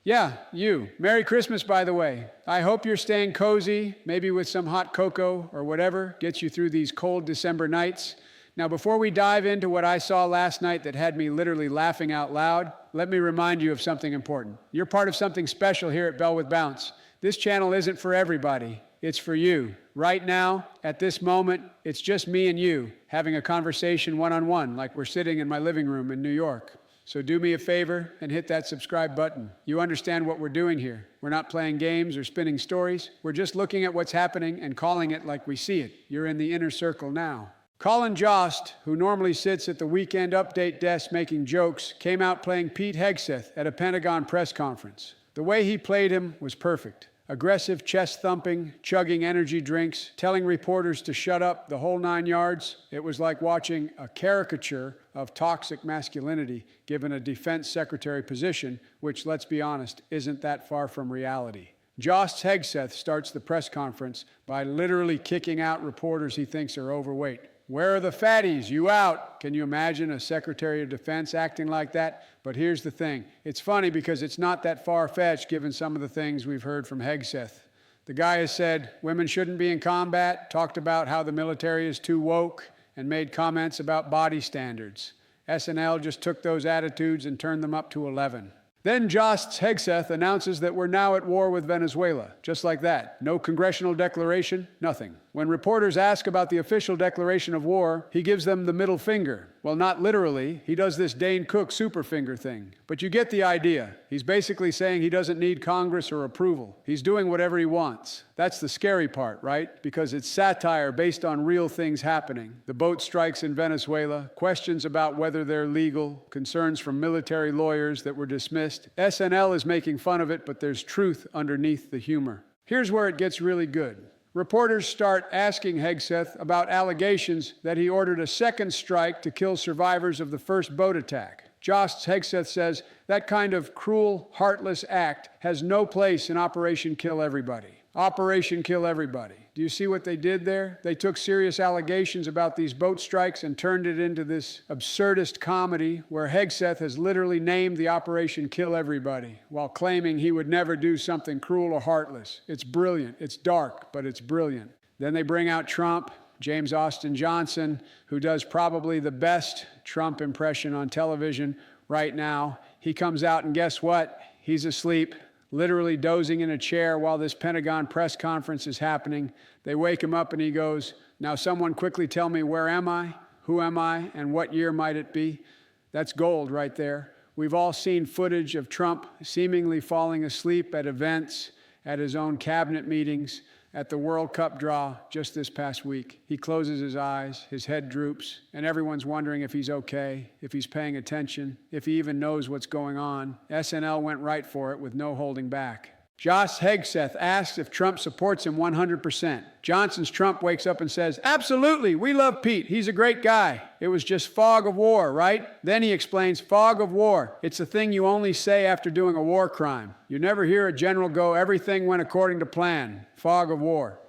Yeah, you. Merry Christmas, by the way. I hope you're staying cozy, maybe with some hot cocoa or whatever gets you through these cold December nights. Now, before we dive into what I saw last night that had me literally laughing out loud, let me remind you of something important. You're part of something special here at Bell with Bounce. This channel isn't for everybody. It's for you. Right now, at this moment, it's just me and you having a conversation one-on-one like we're sitting in my living room in New York. So do me a favor and hit that subscribe button. You understand what we're doing here. We're not playing games or spinning stories. We're just looking at what's happening and calling it like we see it. You're in the inner circle now. Colin Jost, who normally sits at the weekend update desk making jokes, came out playing Pete Hegseth at a Pentagon press conference. The way he played him was perfect. Aggressive chest thumping, chugging energy drinks, telling reporters to shut up, the whole 9 yards. It was like watching a caricature of toxic masculinity given a defense secretary position, which, let's be honest, isn't that far from reality. Jost Hegseth starts the press conference by literally kicking out reporters he thinks are overweight. Where are the fatties? You out. Can you imagine a Secretary of Defense acting like that? But here's the thing. It's funny because it's not that far-fetched given some of the things we've heard from Hegseth. The guy has said women shouldn't be in combat, talked about how the military is too woke, and made comments about body standards. SNL just took those attitudes and turned them up to 11. Then Jost Hegseth announces that we're now at war with Venezuela. Just like that. No congressional declaration, nothing. When reporters ask about the official declaration of war, he gives them the middle finger. Well, not literally. He does this Dane Cook super finger thing. But you get the idea. He's basically saying he doesn't need Congress or approval. He's doing whatever he wants. That's the scary part, right? Because it's satire based on real things happening. The boat strikes in Venezuela, questions about whether they're legal, concerns from military lawyers that were dismissed. SNL is making fun of it, but there's truth underneath the humor. Here's where it gets really good. Reporters start asking Hegseth about allegations that he ordered a second strike to kill survivors of the first boat attack. Jost Hegseth says that kind of cruel, heartless act has no place in Operation Kill Everybody. Operation Kill Everybody. Do you see what they did there? They took serious allegations about these boat strikes and turned it into this absurdist comedy where Hegseth has literally named the Operation Kill Everybody while claiming he would never do something cruel or heartless. It's brilliant. It's dark, but it's brilliant. Then they bring out Trump, James Austin Johnson, who does probably the best Trump impression on television right now. He comes out and guess what? He's asleep, literally dozing in a chair while this Pentagon press conference is happening. They wake him up and he goes, "Now someone quickly tell me, where am I? Who am I? And what year might it be?" That's gold right there. We've all seen footage of Trump seemingly falling asleep at events, at his own cabinet meetings, at the World Cup draw just this past week. He closes his eyes, his head droops, and everyone's wondering if he's okay, if he's paying attention, if he even knows what's going on. SNL went right for it with no holding back. Jost Hegseth asks if Trump supports him 100%. Johnson's Trump wakes up and says, "Absolutely, we love Pete. He's a great guy. It was just fog of war, right?" Then he explains, fog of war. It's a thing you only say after doing a war crime. You never hear a general go, "Everything went according to plan." Fog of war.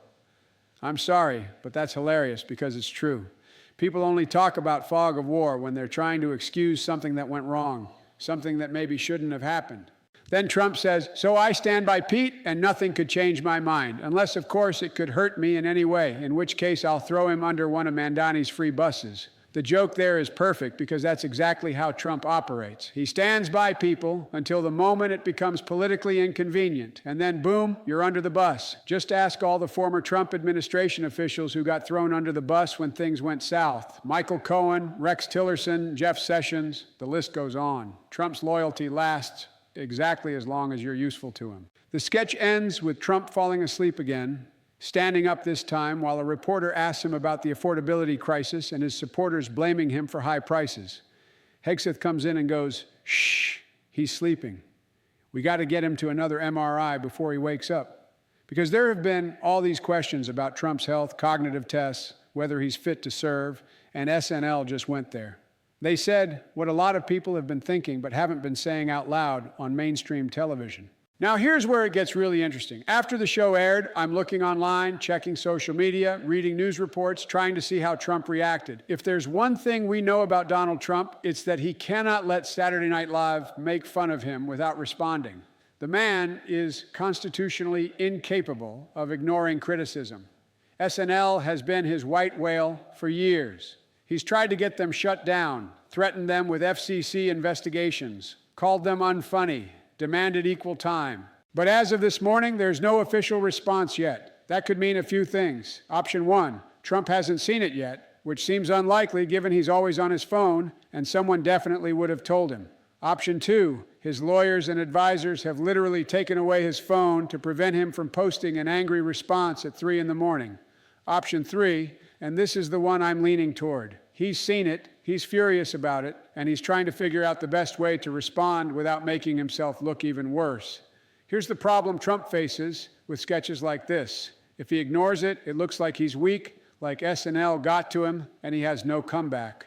I'm sorry, but that's hilarious because it's true. People only talk about fog of war when they're trying to excuse something that went wrong, something that maybe shouldn't have happened. Then Trump says, "So I stand by Pete and nothing could change my mind, unless, of course, it could hurt me in any way, in which case I'll throw him under one of Mandani's free buses." The joke there is perfect because that's exactly how Trump operates. He stands by people until the moment it becomes politically inconvenient, and then boom, you're under the bus. Just ask all the former Trump administration officials who got thrown under the bus when things went south. Michael Cohen, Rex Tillerson, Jeff Sessions, the list goes on. Trump's loyalty lasts exactly as long as you're useful to him. The sketch ends with Trump falling asleep again, standing up this time while a reporter asks him about the affordability crisis and his supporters blaming him for high prices. Hegseth comes in and goes, "Shh, he's sleeping. We got to get him to another MRI before he wakes up." Because there have been all these questions about Trump's health, cognitive tests, whether he's fit to serve, and SNL just went there. They said what a lot of people have been thinking but haven't been saying out loud on mainstream television. Now here's where it gets really interesting. After the show aired, I'm looking online, checking social media, reading news reports, trying to see how Trump reacted. If there's one thing we know about Donald Trump, it's that he cannot let Saturday Night Live make fun of him without responding. The man is constitutionally incapable of ignoring criticism. SNL has been his white whale for years. He's tried to get them shut down, threatened them with FCC investigations, called them unfunny, demanded equal time. But as of this morning, there's no official response yet. That could mean a few things. Option one, Trump hasn't seen it yet, which seems unlikely given he's always on his phone, and someone definitely would have told him. Option two, his lawyers and advisors have literally taken away his phone to prevent him from posting an angry response at 3 in the morning. Option three, and this is the one I'm leaning toward. He's seen it, he's furious about it, and he's trying to figure out the best way to respond without making himself look even worse. Here's the problem Trump faces with sketches like this. If he ignores it, it looks like he's weak, like SNL got to him, and he has no comeback.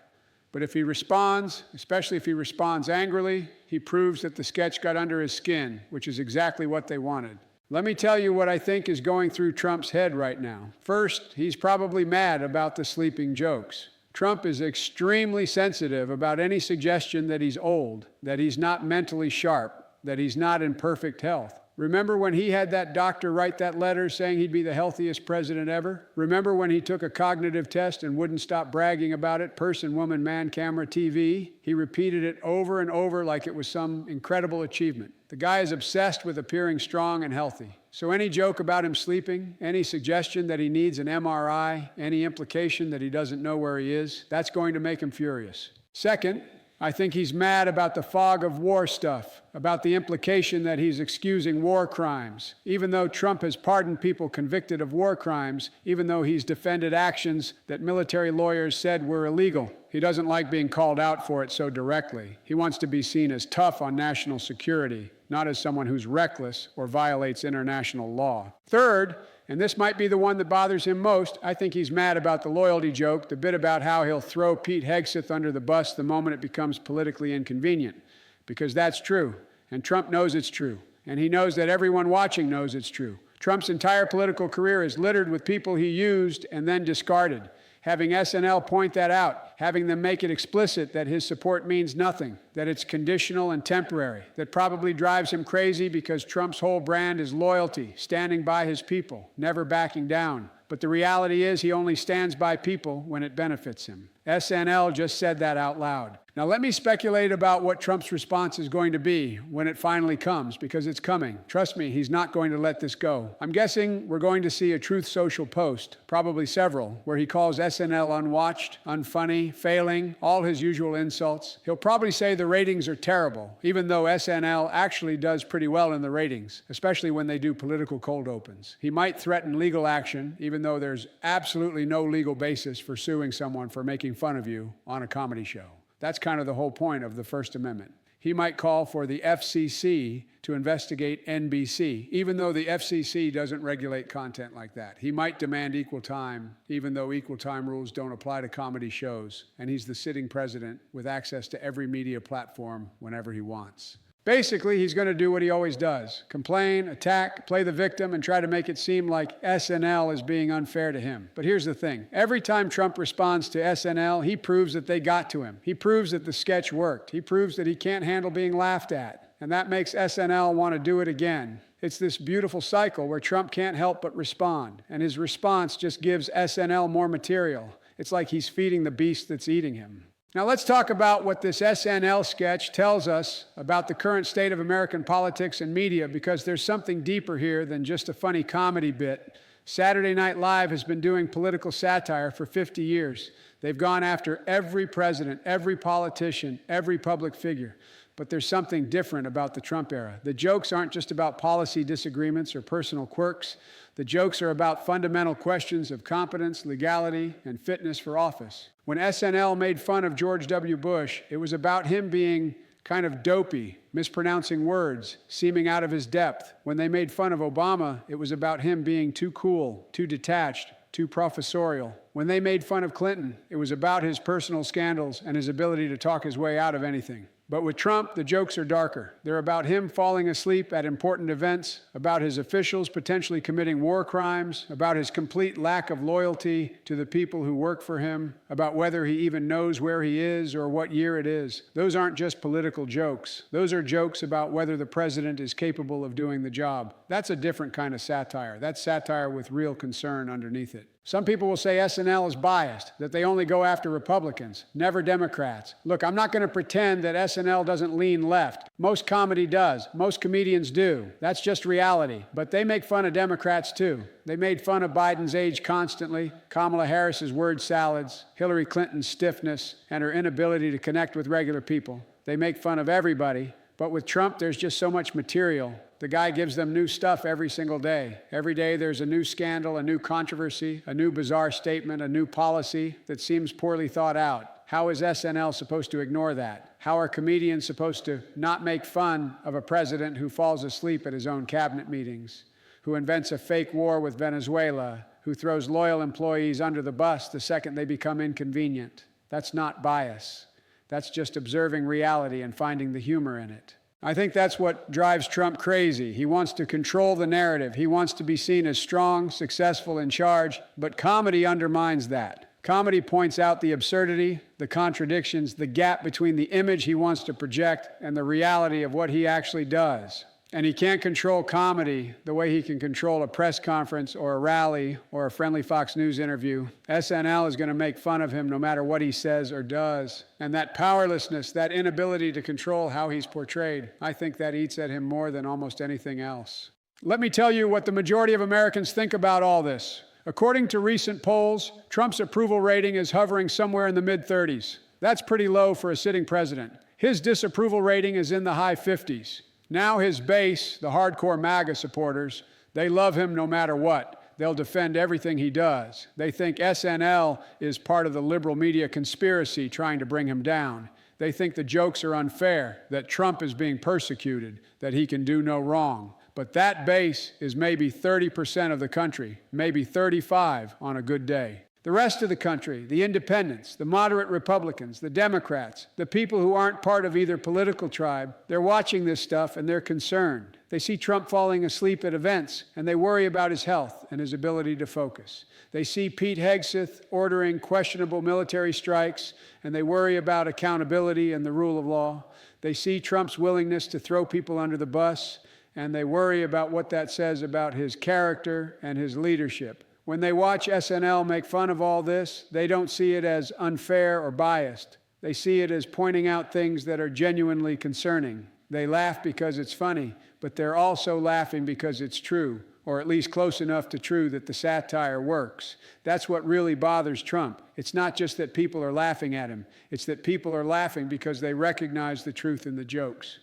But if he responds, especially if he responds angrily, he proves that the sketch got under his skin, which is exactly what they wanted. Let me tell you what I think is going through Trump's head right now. First, he's probably mad about the sleeping jokes. Trump is extremely sensitive about any suggestion that he's old, that he's not mentally sharp, that he's not in perfect health. Remember when he had that doctor write that letter saying he'd be the healthiest president ever? Remember when he took a cognitive test and wouldn't stop bragging about it, person, woman, man, camera, TV? He repeated it over and over like it was some incredible achievement. The guy is obsessed with appearing strong and healthy. So any joke about him sleeping, any suggestion that he needs an MRI, any implication that he doesn't know where he is, that's going to make him furious. Second, I think he's mad about the fog of war stuff, about the implication that he's excusing war crimes, even though Trump has pardoned people convicted of war crimes, even though he's defended actions that military lawyers said were illegal. He doesn't like being called out for it so directly. He wants to be seen as tough on national security, not as someone who's reckless or violates international law. Third, and this might be the one that bothers him most, I think he's mad about the loyalty joke, the bit about how he'll throw Pete Hegseth under the bus the moment it becomes politically inconvenient. Because that's true, and Trump knows it's true, and he knows that everyone watching knows it's true. Trump's entire political career is littered with people he used and then discarded. Having SNL point that out, having them make it explicit that his support means nothing, that it's conditional and temporary, that probably drives him crazy because Trump's whole brand is loyalty, standing by his people, never backing down. But the reality is he only stands by people when it benefits him. SNL just said that out loud. Now let me speculate about what Trump's response is going to be when it finally comes, because it's coming. Trust me, he's not going to let this go. I'm guessing we're going to see a Truth Social post, probably several, where he calls SNL unwatched, unfunny, failing, all his usual insults. He'll probably say the ratings are terrible, even though SNL actually does pretty well in the ratings, especially when they do political cold opens. He might threaten legal action, even though there's absolutely no legal basis for suing someone for making fun of you on a comedy show. That's kind of the whole point of the First Amendment. He might call for the FCC to investigate NBC, even though the FCC doesn't regulate content like that. He might demand equal time, even though equal time rules don't apply to comedy shows. And he's the sitting president with access to every media platform whenever he wants. Basically, he's going to do what he always does. Complain, attack, play the victim, and try to make it seem like SNL is being unfair to him. But here's the thing. Every time Trump responds to SNL, he proves that they got to him. He proves that the sketch worked. He proves that he can't handle being laughed at. And that makes SNL want to do it again. It's this beautiful cycle where Trump can't help but respond. And his response just gives SNL more material. It's like he's feeding the beast that's eating him. Now let's talk about what this SNL sketch tells us about the current state of American politics and media, because there's something deeper here than just a funny comedy bit. Saturday Night Live has been doing political satire for 50 years. They've gone after every president, every politician, every public figure. But there's something different about the Trump era. The jokes aren't just about policy disagreements or personal quirks. The jokes are about fundamental questions of competence, legality, and fitness for office. When SNL made fun of George W. Bush, it was about him being kind of dopey, mispronouncing words, seeming out of his depth. When they made fun of Obama, it was about him being too cool, too detached, too professorial. When they made fun of Clinton, it was about his personal scandals and his ability to talk his way out of anything. But with Trump, the jokes are darker. They're about him falling asleep at important events, about his officials potentially committing war crimes, about his complete lack of loyalty to the people who work for him, about whether he even knows where he is or what year it is. Those aren't just political jokes. Those are jokes about whether the president is capable of doing the job. That's a different kind of satire. That's satire with real concern underneath it. Some people will say SNL is biased, that they only go after Republicans, never Democrats. Look, I'm not going to pretend that SNL doesn't lean left. Most comedy does. Most comedians do. That's just reality. But they make fun of Democrats too. They made fun of Biden's age constantly, Kamala Harris's word salads, Hillary Clinton's stiffness, and her inability to connect with regular people. They make fun of everybody. But with Trump, there's just so much material. The guy gives them new stuff every single day. Every day there's a new scandal, a new controversy, a new bizarre statement, a new policy that seems poorly thought out. How is SNL supposed to ignore that? How are comedians supposed to not make fun of a president who falls asleep at his own cabinet meetings, who invents a fake war with Venezuela, who throws loyal employees under the bus the second they become inconvenient? That's not bias. That's just observing reality and finding the humor in it. I think that's what drives Trump crazy. He wants to control the narrative. He wants to be seen as strong, successful, in charge, but comedy undermines that. Comedy points out the absurdity, the contradictions, the gap between the image he wants to project and the reality of what he actually does. And he can't control comedy the way he can control a press conference or a rally or a friendly Fox News interview. SNL is going to make fun of him no matter what he says or does. And that powerlessness, that inability to control how he's portrayed, I think that eats at him more than almost anything else. Let me tell you what the majority of Americans think about all this. According to recent polls, Trump's approval rating is hovering somewhere in the mid-30s. That's pretty low for a sitting president. His disapproval rating is in the high 50s. Now his base, the hardcore MAGA supporters, they love him no matter what. They'll defend everything he does. They think SNL is part of the liberal media conspiracy trying to bring him down. They think the jokes are unfair, that Trump is being persecuted, that he can do no wrong. But that base is maybe 30% of the country, maybe 35% on a good day. The rest of the country, the independents, the moderate Republicans, the Democrats, the people who aren't part of either political tribe, they're watching this stuff and they're concerned. They see Trump falling asleep at events and they worry about his health and his ability to focus. They see Pete Hegseth ordering questionable military strikes and they worry about accountability and the rule of law. They see Trump's willingness to throw people under the bus and they worry about what that says about his character and his leadership. When they watch SNL make fun of all this, they don't see it as unfair or biased. They see it as pointing out things that are genuinely concerning. They laugh because it's funny, but they're also laughing because it's true, or at least close enough to true that the satire works. That's what really bothers Trump. It's not just that people are laughing at him. It's that people are laughing because they recognize the truth in the jokes.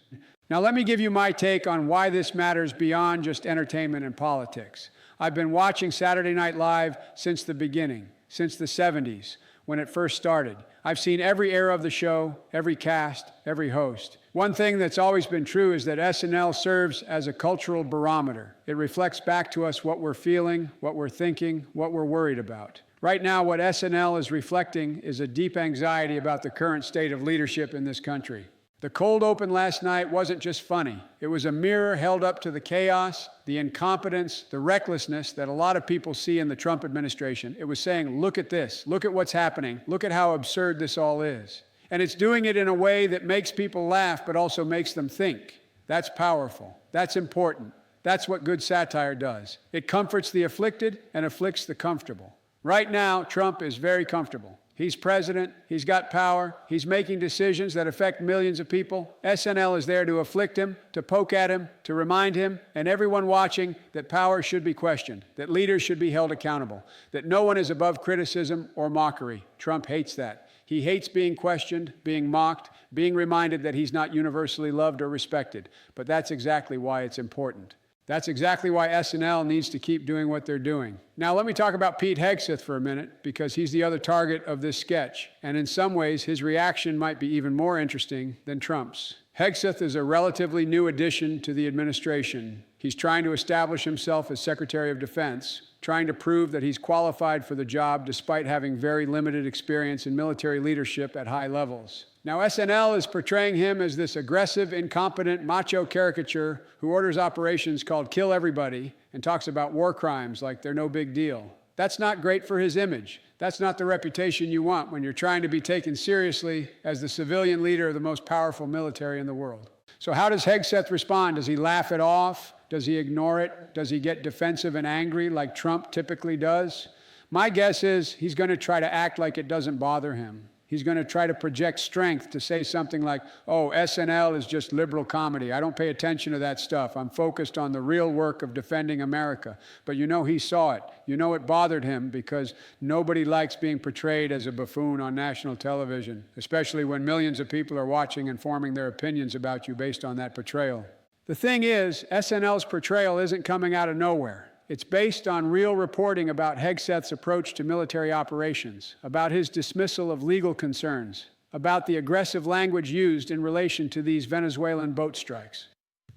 Now let me give you my take on why this matters beyond just entertainment and politics. I've been watching Saturday Night Live since the beginning, since the 70s, when it first started. I've seen every era of the show, every cast, every host. One thing that's always been true is that SNL serves as a cultural barometer. It reflects back to us what we're feeling, what we're thinking, what we're worried about. Right now, what SNL is reflecting is a deep anxiety about the current state of leadership in this country. The cold open last night wasn't just funny. It was a mirror held up to the chaos, the incompetence, the recklessness that a lot of people see in the Trump administration. It was saying, look at this, look at what's happening, look at how absurd this all is. And it's doing it in a way that makes people laugh, but also makes them think. That's powerful. That's important. That's what good satire does. It comforts the afflicted and afflicts the comfortable. Right now, Trump is very comfortable. He's president, he's got power, he's making decisions that affect millions of people. SNL is there to afflict him, to poke at him, to remind him, and everyone watching that power should be questioned, that leaders should be held accountable, that no one is above criticism or mockery. Trump hates that. He hates being questioned, being mocked, being reminded that he's not universally loved or respected. But that's exactly why it's important. That's exactly why SNL needs to keep doing what they're doing. Now, let me talk about Pete Hegseth for a minute, because he's the other target of this sketch. And in some ways, his reaction might be even more interesting than Trump's. Hegseth is a relatively new addition to the administration. He's trying to establish himself as Secretary of Defense, trying to prove that he's qualified for the job despite having very limited experience in military leadership at high levels. Now, SNL is portraying him as this aggressive, incompetent, macho caricature who orders operations called Kill Everybody and talks about war crimes like they're no big deal. That's not great for his image. That's not the reputation you want when you're trying to be taken seriously as the civilian leader of the most powerful military in the world. So how does Hegseth respond? Does he laugh it off? Does he ignore it? Does he get defensive and angry like Trump typically does? My guess is he's going to try to act like it doesn't bother him. He's going to try to project strength to say something like, oh, SNL is just liberal comedy. I don't pay attention to that stuff. I'm focused on the real work of defending America. But you know he saw it. You know it bothered him because nobody likes being portrayed as a buffoon on national television, especially when millions of people are watching and forming their opinions about you based on that portrayal. The thing is, SNL's portrayal isn't coming out of nowhere. It's based on real reporting about Hegseth's approach to military operations, about his dismissal of legal concerns, about the aggressive language used in relation to these Venezuelan boat strikes.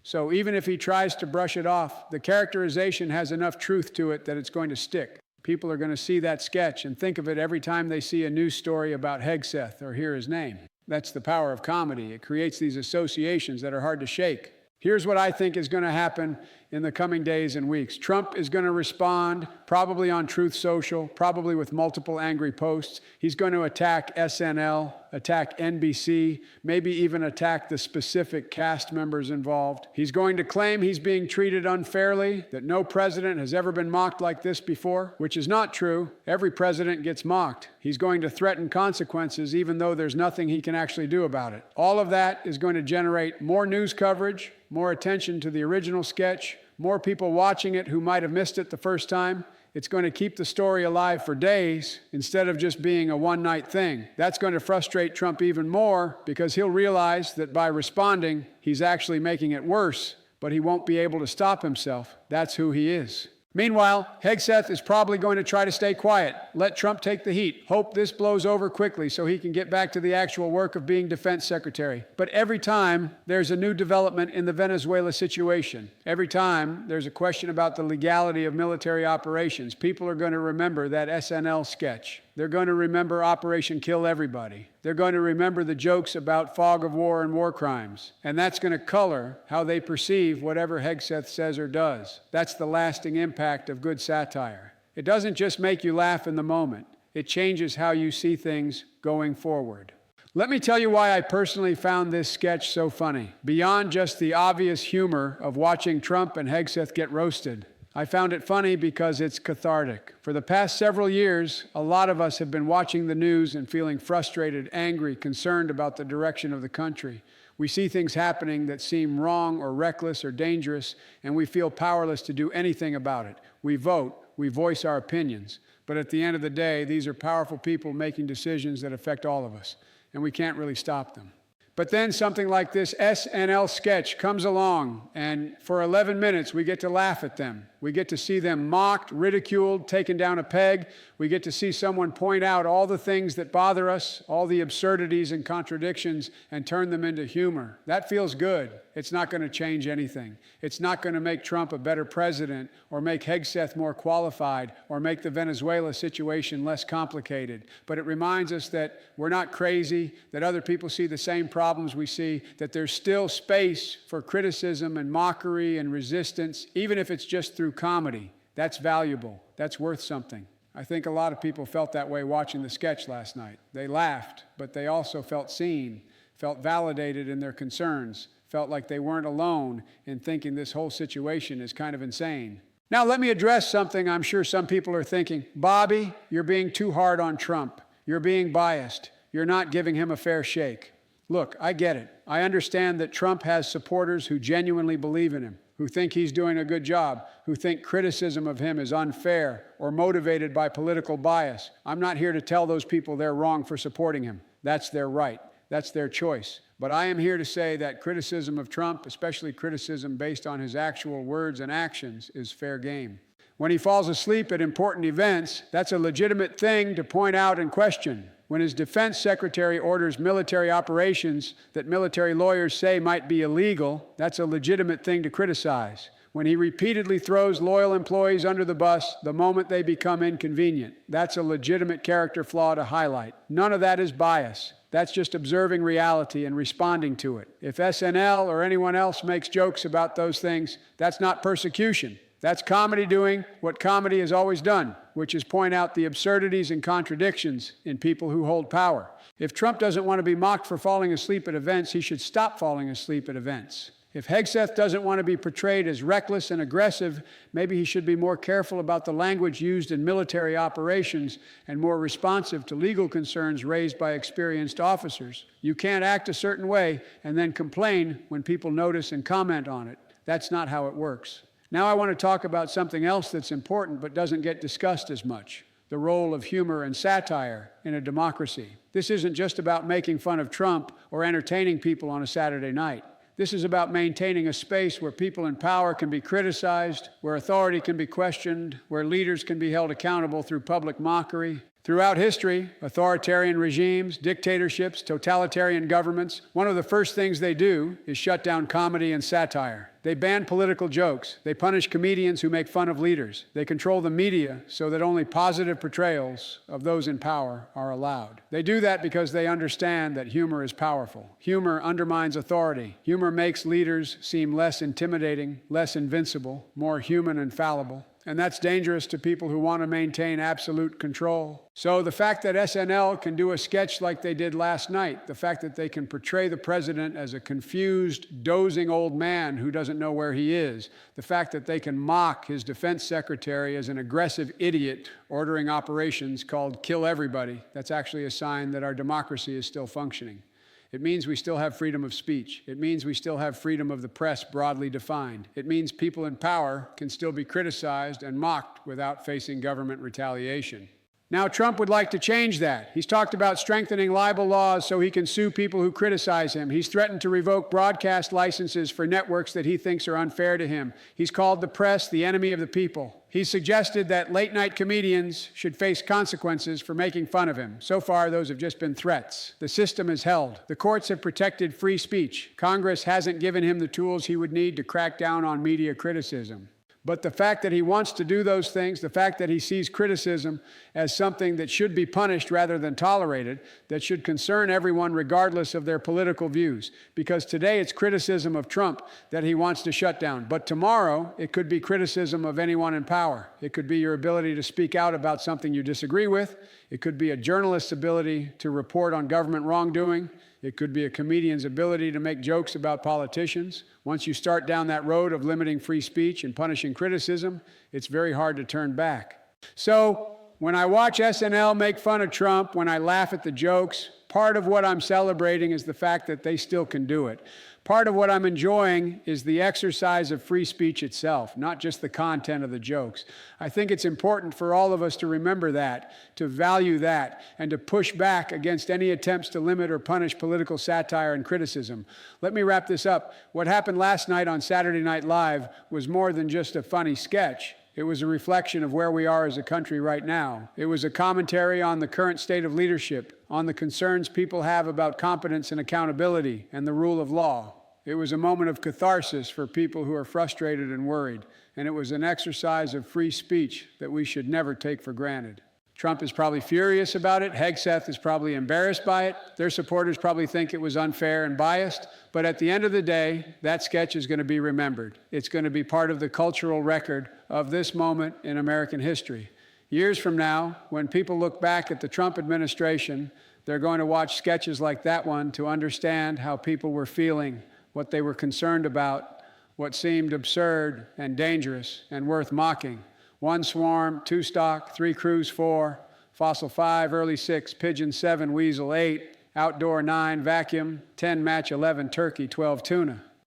So even if he tries to brush it off, the characterization has enough truth to it that it's going to stick. People are going to see that sketch and think of it every time they see a news story about Hegseth or hear his name. That's the power of comedy. It creates these associations that are hard to shake. Here's what I think is going to happen in the coming days and weeks. Trump is going to respond, probably on Truth Social, probably with multiple angry posts. He's going to attack SNL, attack NBC, maybe even attack the specific cast members involved. He's going to claim he's being treated unfairly, that no president has ever been mocked like this before, which is not true. Every president gets mocked. He's going to threaten consequences even though there's nothing he can actually do about it. All of that is going to generate more news coverage, more attention to the original sketch, more people watching it who might have missed it the first time. It's going to keep the story alive for days instead of just being a one-night thing. That's going to frustrate Trump even more because he'll realize that by responding, he's actually making it worse, but he won't be able to stop himself. That's who he is. Meanwhile, Hegseth is probably going to try to stay quiet, let Trump take the heat, hope this blows over quickly so he can get back to the actual work of being defense secretary. But every time there's a new development in the Venezuela situation, every time there's a question about the legality of military operations, people are going to remember that SNL sketch. They're going to remember Operation Kill Everybody. They're going to remember the jokes about fog of war and war crimes. And that's going to color how they perceive whatever Hegseth says or does. That's the lasting impact of good satire. It doesn't just make you laugh in the moment. It changes how you see things going forward. Let me tell you why I personally found this sketch so funny. Beyond just the obvious humor of watching Trump and Hegseth get roasted, I found it funny because it's cathartic. For the past several years, a lot of us have been watching the news and feeling frustrated, angry, concerned about the direction of the country. We see things happening that seem wrong or reckless or dangerous, and we feel powerless to do anything about it. We vote, we voice our opinions, but at the end of the day, these are powerful people making decisions that affect all of us, and we can't really stop them. But then something like this SNL sketch comes along, and for 11 minutes, we get to laugh at them. We get to see them mocked, ridiculed, taken down a peg. We get to see someone point out all the things that bother us, all the absurdities and contradictions, and turn them into humor. That feels good. It's not going to change anything. It's not going to make Trump a better president or make Hegseth more qualified or make the Venezuela situation less complicated. But it reminds us that we're not crazy, that other people see the same problems we see, that there's still space for criticism and mockery and resistance, even if it's just through comedy. That's valuable. That's worth something. I think a lot of people felt that way watching the sketch last night. They laughed, but they also felt seen, felt validated in their concerns, felt like they weren't alone in thinking this whole situation is kind of insane. Now, let me address something I'm sure some people are thinking. Bobby, you're being too hard on Trump. You're being biased. You're not giving him a fair shake. Look, I get it. I understand that Trump has supporters who genuinely believe in him, who think he's doing a good job, who think criticism of him is unfair or motivated by political bias. I'm not here to tell those people they're wrong for supporting him. That's their right. That's their choice. But I am here to say that criticism of Trump, especially criticism based on his actual words and actions, is fair game. When he falls asleep at important events, that's a legitimate thing to point out and question. When his defense secretary orders military operations that military lawyers say might be illegal, that's a legitimate thing to criticize. When he repeatedly throws loyal employees under the bus the moment they become inconvenient, that's a legitimate character flaw to highlight. None of that is bias. That's just observing reality and responding to it. If SNL or anyone else makes jokes about those things, that's not persecution. That's comedy doing what comedy has always done, which is point out the absurdities and contradictions in people who hold power. If Trump doesn't want to be mocked for falling asleep at events, he should stop falling asleep at events. If Hegseth doesn't want to be portrayed as reckless and aggressive, maybe he should be more careful about the language used in military operations and more responsive to legal concerns raised by experienced officers. You can't act a certain way and then complain when people notice and comment on it. That's not how it works. Now I want to talk about something else that's important but doesn't get discussed as much: the role of humor and satire in a democracy. This isn't just about making fun of Trump or entertaining people on a Saturday night. This is about maintaining a space where people in power can be criticized, where authority can be questioned, where leaders can be held accountable through public mockery. Throughout history, authoritarian regimes, dictatorships, totalitarian governments, one of the first things they do is shut down comedy and satire. They ban political jokes. They punish comedians who make fun of leaders. They control the media so that only positive portrayals of those in power are allowed. They do that because they understand that humor is powerful. Humor undermines authority. Humor makes leaders seem less intimidating, less invincible, more human and fallible. And that's dangerous to people who want to maintain absolute control. So the fact that SNL can do a sketch like they did last night, the fact that they can portray the president as a confused, dozing old man who doesn't know where he is, the fact that they can mock his defense secretary as an aggressive idiot ordering operations called Kill Everybody, that's actually a sign that our democracy is still functioning. It means we still have freedom of speech. It means we still have freedom of the press broadly defined. It means people in power can still be criticized and mocked without facing government retaliation. Now, Trump would like to change that. He's talked about strengthening libel laws so he can sue people who criticize him. He's threatened to revoke broadcast licenses for networks that he thinks are unfair to him. He's called the press the enemy of the people. He's suggested that late-night comedians should face consequences for making fun of him. So far, those have just been threats. The system is held. The courts have protected free speech. Congress hasn't given him the tools he would need to crack down on media criticism. But the fact that he wants to do those things, the fact that he sees criticism as something that should be punished rather than tolerated, that should concern everyone regardless of their political views. Because today it's criticism of Trump that he wants to shut down. But tomorrow it could be criticism of anyone in power. It could be your ability to speak out about something you disagree with. It could be a journalist's ability to report on government wrongdoing. It could be a comedian's ability to make jokes about politicians. Once you start down that road of limiting free speech and punishing criticism, it's very hard to turn back. So when I watch SNL make fun of Trump, when I laugh at the jokes, part of what I'm celebrating is the fact that they still can do it. Part of what I'm enjoying is the exercise of free speech itself, not just the content of the jokes. I think it's important for all of us to remember that, to value that, and to push back against any attempts to limit or punish political satire and criticism. Let me wrap this up. What happened last night on Saturday Night Live was more than just a funny sketch. It was a reflection of where we are as a country right now. It was a commentary on the current state of leadership, on the concerns people have about competence and accountability and the rule of law. It was a moment of catharsis for people who are frustrated and worried, and it was an exercise of free speech that we should never take for granted. Trump is probably furious about it. Hegseth is probably embarrassed by it. Their supporters probably think it was unfair and biased. But at the end of the day, that sketch is going to be remembered. It's going to be part of the cultural record of this moment in American history. Years from now, when people look back at the Trump administration, they're going to watch sketches like that one to understand how people were feeling, what they were concerned about, what seemed absurd and dangerous and worth mocking. 1 swarm, 2 stock, 3 crews 4, fossil 5, early 6, pigeon 7, weasel 8, outdoor 9, vacuum 10, match 11, turkey 12, tuna.